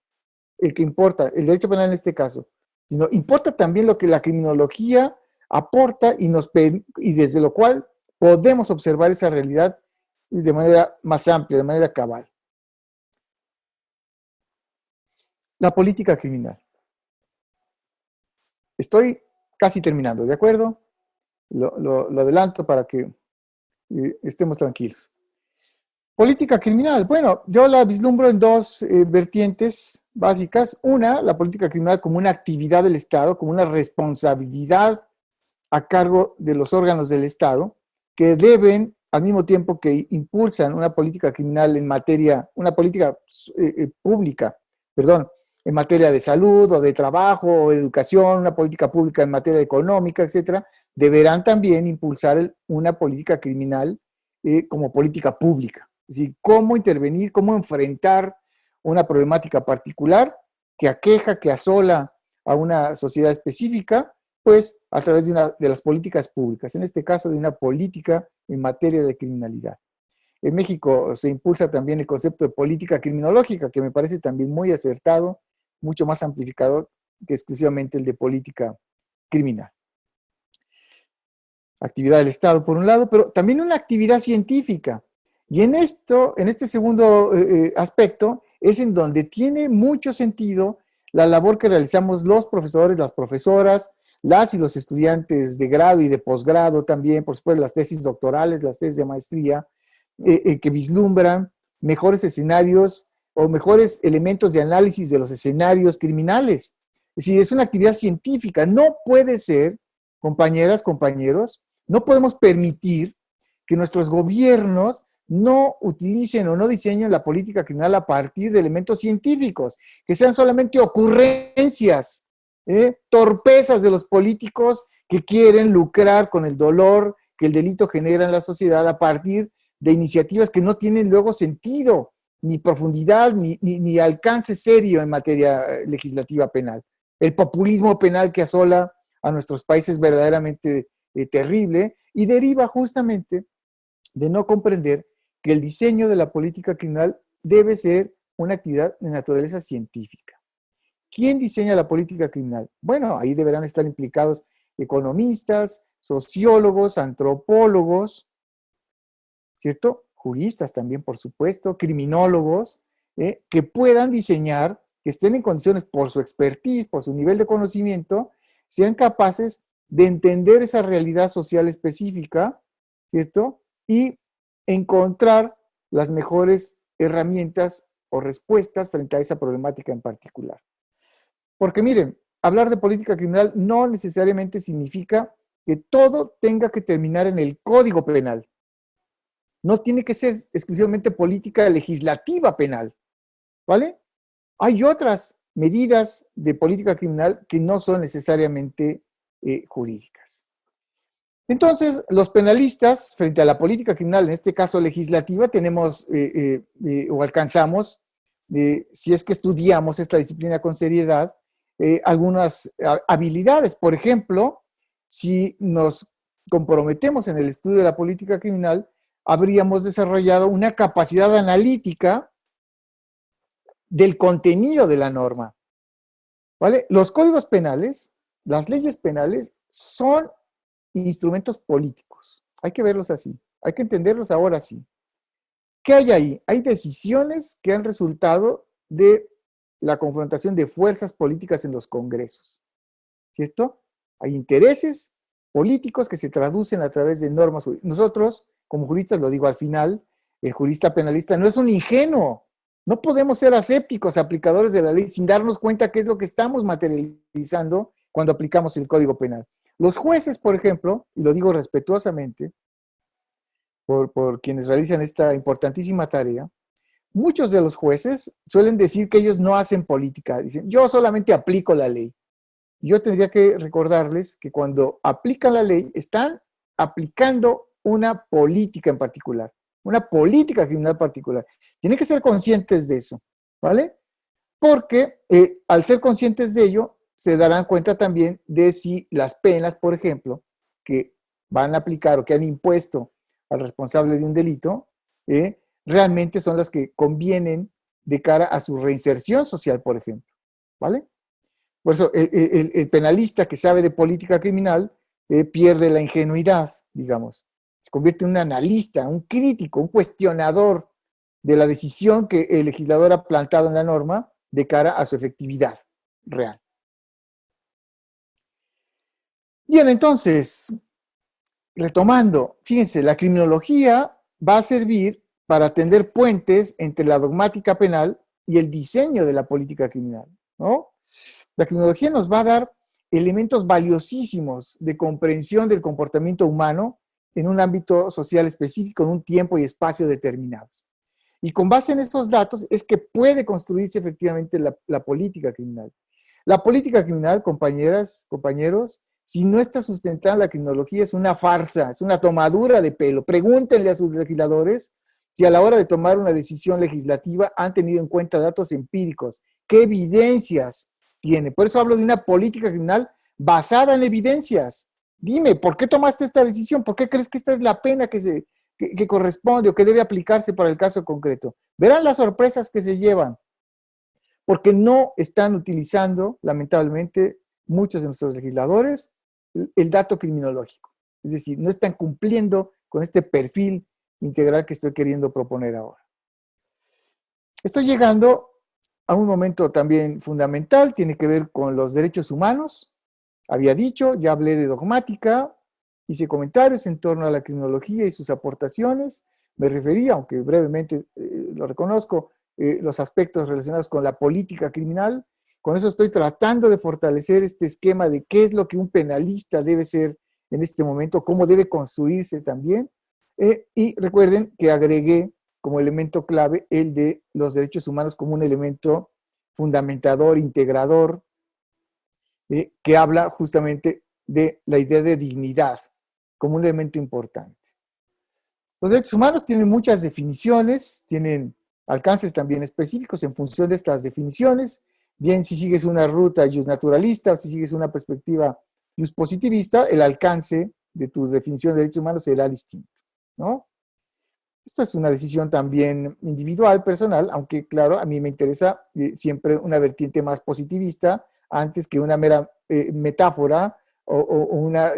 el que importa, el derecho penal en este caso, sino importa también lo que la criminología aporta y desde lo cual podemos observar esa realidad de manera más amplia, de manera cabal. La política criminal. Estoy casi terminando, ¿de acuerdo? Lo adelanto para que estemos tranquilos. Política criminal. Bueno, yo la vislumbro en dos vertientes básicas. Una, la política criminal como una actividad del Estado, como una responsabilidad a cargo de los órganos del Estado, que deben, al mismo tiempo que impulsan una política criminal en materia, una política pública, perdón, en materia de salud o de trabajo o de educación, una política pública en materia económica, etcétera, deberán también impulsar una política criminal como política pública. Es decir, cómo intervenir, cómo enfrentar una problemática particular que aqueja, que asola a una sociedad específica, pues a través de las políticas públicas, en este caso de una política en materia de criminalidad. En México se impulsa también el concepto de política criminológica, que me parece también muy acertado, mucho más amplificador que exclusivamente el de política criminal. Actividad del Estado, por un lado, pero también una actividad científica. Y en este segundo aspecto, es en donde tiene mucho sentido la labor que realizamos los profesores, las profesoras, las y los estudiantes de grado y de posgrado también, por supuesto, las tesis doctorales, las tesis de maestría, que vislumbran mejores escenarios o mejores elementos de análisis de los escenarios criminales. Es decir, es una actividad científica. No puede ser, compañeras, compañeros, no podemos permitir que nuestros gobiernos no utilicen o no diseñen la política criminal a partir de elementos científicos, que sean solamente ocurrencias, torpezas de los políticos que quieren lucrar con el dolor que el delito genera en la sociedad a partir de iniciativas que no tienen luego sentido, ni profundidad, ni alcance serio en materia legislativa penal. El populismo penal que asola a nuestros países es verdaderamente terrible y deriva justamente de no comprender que el diseño de la política criminal debe ser una actividad de naturaleza científica. ¿Quién diseña la política criminal? Bueno, ahí deberán estar implicados economistas, sociólogos, antropólogos, ¿cierto? Juristas también, por supuesto, criminólogos, que puedan diseñar, que estén en condiciones por su expertise, por su nivel de conocimiento, sean capaces de entender esa realidad social específica, ¿cierto? Y encontrar las mejores herramientas o respuestas frente a esa problemática en particular. Porque miren, hablar de política criminal no necesariamente significa que todo tenga que terminar en el Código Penal. No tiene que ser exclusivamente política legislativa penal, ¿vale? Hay otras medidas de política criminal que no son necesariamente jurídicas. Entonces, los penalistas, frente a la política criminal, en este caso legislativa, tenemos o alcanzamos, si es que estudiamos esta disciplina con seriedad, algunas habilidades. Por ejemplo, si nos comprometemos en el estudio de la política criminal, habríamos desarrollado una capacidad analítica del contenido de la norma, ¿vale? Los códigos penales, las leyes penales, son instrumentos políticos. Hay que verlos así, hay que entenderlos ahora sí. ¿Qué hay ahí? Hay decisiones que han resultado de la confrontación de fuerzas políticas en los congresos, ¿cierto? Hay intereses políticos que se traducen a través de normas. Nosotros, como juristas, lo digo al final, el jurista penalista no es un ingenuo. No podemos ser asépticos, aplicadores de la ley, sin darnos cuenta qué es lo que estamos materializando cuando aplicamos el Código Penal. Los jueces, por ejemplo, y lo digo respetuosamente, por quienes realizan esta importantísima tarea, muchos de los jueces suelen decir que ellos no hacen política, dicen, yo solamente aplico la ley. Yo tendría que recordarles que cuando aplican la ley, están aplicando una política en particular, una política criminal particular. Tienen que ser conscientes de eso, ¿vale? Porque al ser conscientes de ello, se darán cuenta también de si las penas, por ejemplo, que van a aplicar o que han impuesto al responsable de un delito, realmente son las que convienen de cara a su reinserción social, por ejemplo, ¿vale? Por eso el penalista que sabe de política criminal pierde la ingenuidad, digamos. Se convierte en un analista, un crítico, un cuestionador de la decisión que el legislador ha plantado en la norma, de cara a su efectividad real. Bien, entonces, retomando, fíjense, la criminología va a servir para tender puentes entre la dogmática penal y el diseño de la política criminal, ¿no? La criminología nos va a dar elementos valiosísimos de comprensión del comportamiento humano en un ámbito social específico, en un tiempo y espacio determinados. Y con base en estos datos es que puede construirse efectivamente la política criminal. La política criminal, compañeras, compañeros, si no está sustentada en la criminología, es una farsa, es una tomadura de pelo. Pregúntenle a sus legisladores si a la hora de tomar una decisión legislativa han tenido en cuenta datos empíricos. ¿Qué evidencias tiene? Por eso hablo de una política criminal basada en evidencias. Dime, ¿por qué tomaste esta decisión? ¿Por qué crees que esta es la pena que corresponde o que debe aplicarse para el caso concreto? Verán las sorpresas que se llevan, porque no están utilizando, lamentablemente, muchos de nuestros legisladores, el dato criminológico. Es decir, no están cumpliendo con este perfil integral que estoy queriendo proponer ahora. Estoy llegando a un momento también fundamental, tiene que ver con los derechos humanos. Había dicho, ya hablé de dogmática, hice comentarios en torno a la criminología y sus aportaciones. Me refería, aunque brevemente lo reconozco, los aspectos relacionados con la política criminal. Con eso estoy tratando de fortalecer este esquema de qué es lo que un penalista debe ser en este momento, cómo debe construirse también. Y recuerden que agregué como elemento clave el de los derechos humanos como un elemento fundamentador, integrador, que habla justamente de la idea de dignidad como un elemento importante. Los derechos humanos tienen muchas definiciones, tienen alcances también específicos en función de estas definiciones, bien si sigues una ruta justnaturalista o si sigues una perspectiva justpositivista, el alcance de tus definiciones de derechos humanos será distinto, ¿no? Esto es una decisión también individual, personal, aunque claro, a mí me interesa siempre una vertiente más positivista antes que una mera metáfora o una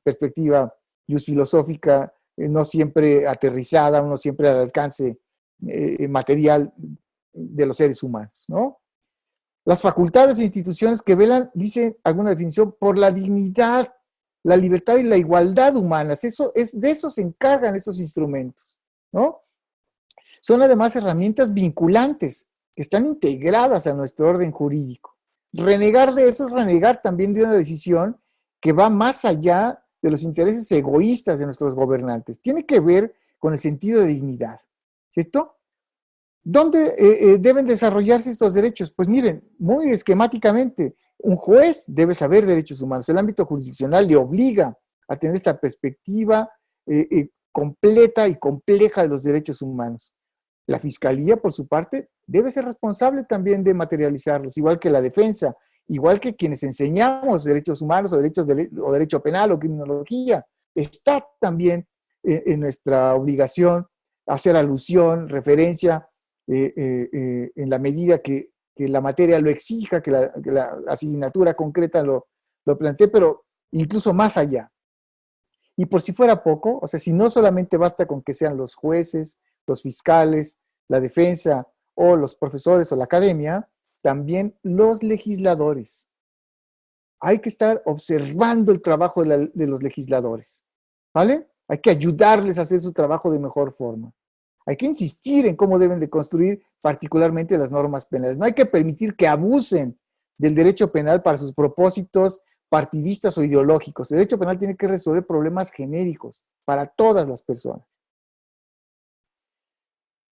perspectiva just filosófica no siempre aterrizada, no siempre al alcance material de los seres humanos, ¿no? Las facultades e instituciones que velan, dice alguna definición, por la dignidad, la libertad y la igualdad humanas. De eso se encargan estos instrumentos, ¿no? Son además herramientas vinculantes que están integradas a nuestro orden jurídico. Renegar de eso es renegar también de una decisión que va más allá de los intereses egoístas de nuestros gobernantes. Tiene que ver con el sentido de dignidad, ¿cierto? ¿Dónde deben desarrollarse estos derechos? Pues miren, muy esquemáticamente, un juez debe saber derechos humanos. El ámbito jurisdiccional le obliga a tener esta perspectiva completa y compleja de los derechos humanos. La fiscalía, por su parte, debe ser responsable también de materializarlos, igual que la defensa, igual que quienes enseñamos derechos humanos o derecho penal o criminología. Está también en nuestra obligación hacer alusión, referencia, en la medida que la materia lo exija, que la asignatura concreta lo plantee, pero incluso más allá. Y por si fuera poco, o sea, si no solamente basta con que sean los jueces, los fiscales, la defensa o los profesores o la academia, también los legisladores. Hay que estar observando el trabajo de los legisladores, ¿vale? Hay que ayudarles a hacer su trabajo de mejor forma. Hay que insistir en cómo deben de construir particularmente las normas penales. No hay que permitir que abusen del derecho penal para sus propósitos partidistas o ideológicos. El derecho penal tiene que resolver problemas genéricos para todas las personas.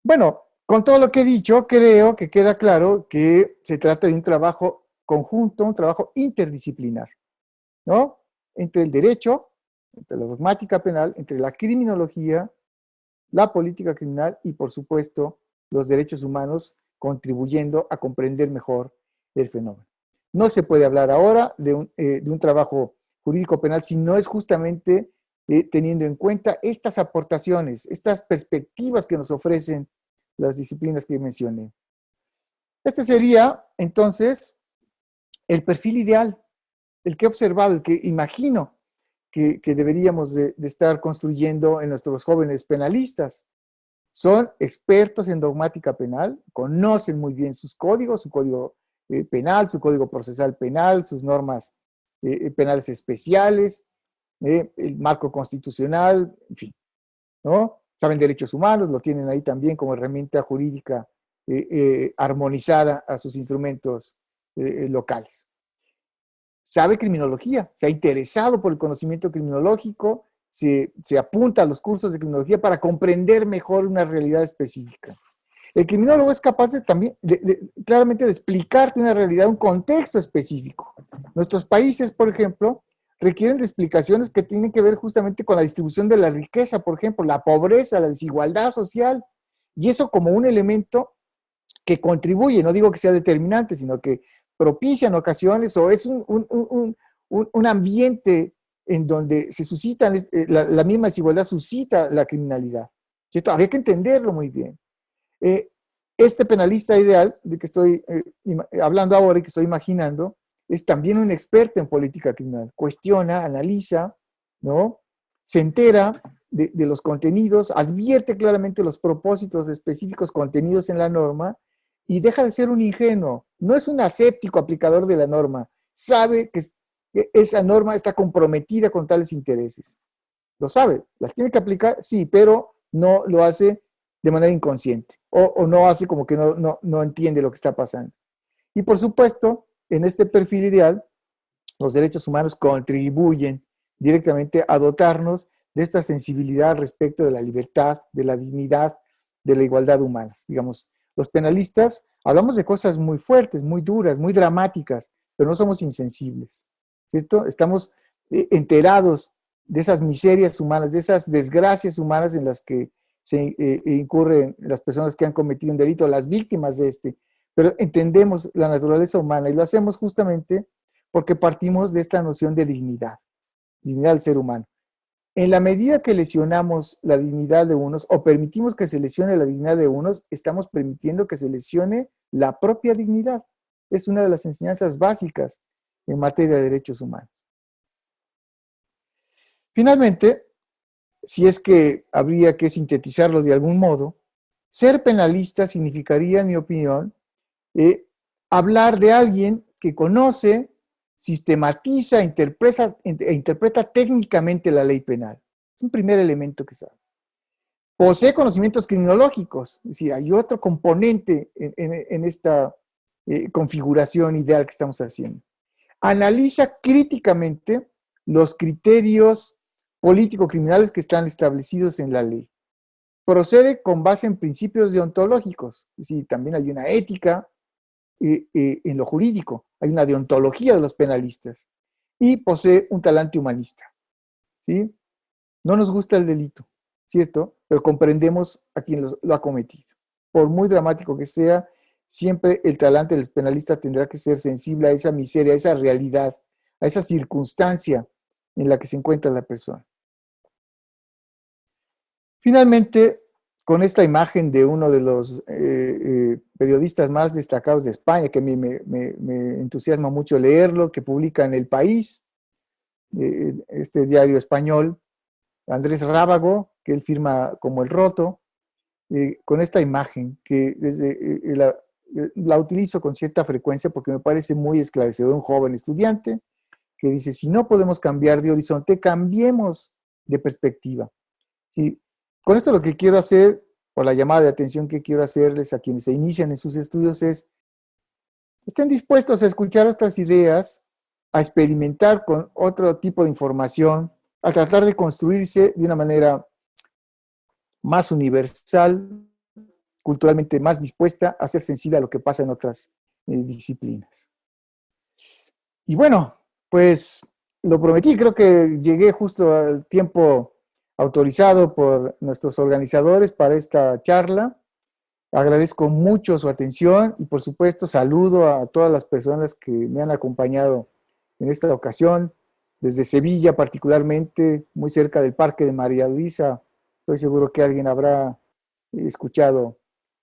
Bueno, con todo lo que he dicho, creo que queda claro que se trata de un trabajo conjunto, un trabajo interdisciplinar, ¿no? Entre el derecho, entre la dogmática penal, entre la criminología, la política criminal y, por supuesto, los derechos humanos, contribuyendo a comprender mejor el fenómeno. No se puede hablar ahora de un trabajo jurídico penal si no es justamente teniendo en cuenta estas aportaciones, estas perspectivas que nos ofrecen las disciplinas que mencioné. Este sería, entonces, el perfil ideal, el que he observado, el que imagino que deberíamos de estar construyendo en nuestros jóvenes penalistas. son expertos en dogmática penal, conocen muy bien sus códigos, su código penal, su código procesal penal, sus normas penales especiales, el marco constitucional, en fin, ¿no? Saben derechos humanos, lo tienen ahí también como herramienta jurídica armonizada a sus instrumentos locales. Sabe criminología, se ha interesado por el conocimiento criminológico, se apunta a los cursos de criminología para comprender mejor una realidad específica. El criminólogo es capaz de también, claramente, de explicarte una realidad, un contexto específico. Nuestros países, por ejemplo, requieren de explicaciones que tienen que ver justamente con la distribución de la riqueza, por ejemplo, la pobreza, la desigualdad social, y eso como un elemento que contribuye, no digo que sea determinante, sino que propicia en ocasiones, o es un ambiente en donde se suscitan, la misma desigualdad suscita la criminalidad, ¿cierto? Habría que entenderlo muy bien. Este penalista ideal de que estoy hablando ahora y que estoy imaginando, es también un experto en política criminal. Cuestiona, analiza, ¿no? Se entera de los contenidos, advierte claramente los propósitos específicos contenidos en la norma y deja de ser un ingenuo. No es un aséptico aplicador de la norma. Sabe que esa norma está comprometida con tales intereses. Lo sabe, las tiene que aplicar, sí, pero no lo hace de manera inconsciente o no hace como que no entiende lo que está pasando. Y por supuesto, en este perfil ideal, los derechos humanos contribuyen directamente a dotarnos de esta sensibilidad respecto de la libertad, de la dignidad, de la igualdad humana. Digamos, los penalistas hablamos de cosas muy fuertes, muy duras, muy dramáticas, pero no somos insensibles, ¿cierto? Estamos enterados de esas miserias humanas, de esas desgracias humanas en las que se incurren las personas que han cometido un delito, las víctimas de este, pero entendemos la naturaleza humana y lo hacemos justamente porque partimos de esta noción de dignidad, dignidad del ser humano. En la medida que lesionamos la dignidad de unos o permitimos que se lesione la dignidad de unos, estamos permitiendo que se lesione la propia dignidad. Es una de las enseñanzas básicas en materia de derechos humanos. Finalmente, si es que habría que sintetizarlo de algún modo, ser penalista significaría, en mi opinión, hablar de alguien que conoce, sistematiza e interpreta técnicamente la ley penal. Es un primer elemento que sabe. Posee conocimientos criminológicos, es decir, hay otro componente en esta configuración ideal que estamos haciendo. Analiza críticamente los criterios político-criminales que están establecidos en la ley. Procede con base en principios deontológicos, es decir, también hay una ética en lo jurídico, hay una deontología de los penalistas, y posee un talante humanista, ¿sí? No nos gusta el delito, ¿cierto? Pero comprendemos a quien lo ha cometido. Por muy dramático que sea, siempre el talante del penalista tendrá que ser sensible a esa miseria, a esa realidad, a esa circunstancia en la que se encuentra la persona. Finalmente, con esta imagen de uno de los periodistas más destacados de España, que a mí me entusiasma mucho leerlo, que publica en El País, este diario español, Andrés Rábago, que él firma como El Roto, con esta imagen que la utilizo con cierta frecuencia porque me parece muy esclarecedor, un joven estudiante que dice, si no podemos cambiar de horizonte, cambiemos de perspectiva. ¿Sí? Con esto lo que quiero hacer, o la llamada de atención que quiero hacerles a quienes se inician en sus estudios es, estén dispuestos a escuchar otras ideas, a experimentar con otro tipo de información, a tratar de construirse de una manera más universal, culturalmente más dispuesta a ser sensible a lo que pasa en otras disciplinas. Y bueno, pues lo prometí, creo que llegué justo al tiempo autorizado por nuestros organizadores para esta charla. Agradezco mucho su atención y por supuesto saludo a todas las personas que me han acompañado en esta ocasión, desde Sevilla particularmente, muy cerca del Parque de María Luisa. Estoy seguro que alguien habrá escuchado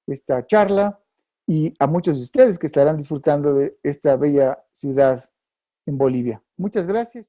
esta charla y a muchos de ustedes que estarán disfrutando de esta bella ciudad en Bolivia. Muchas gracias.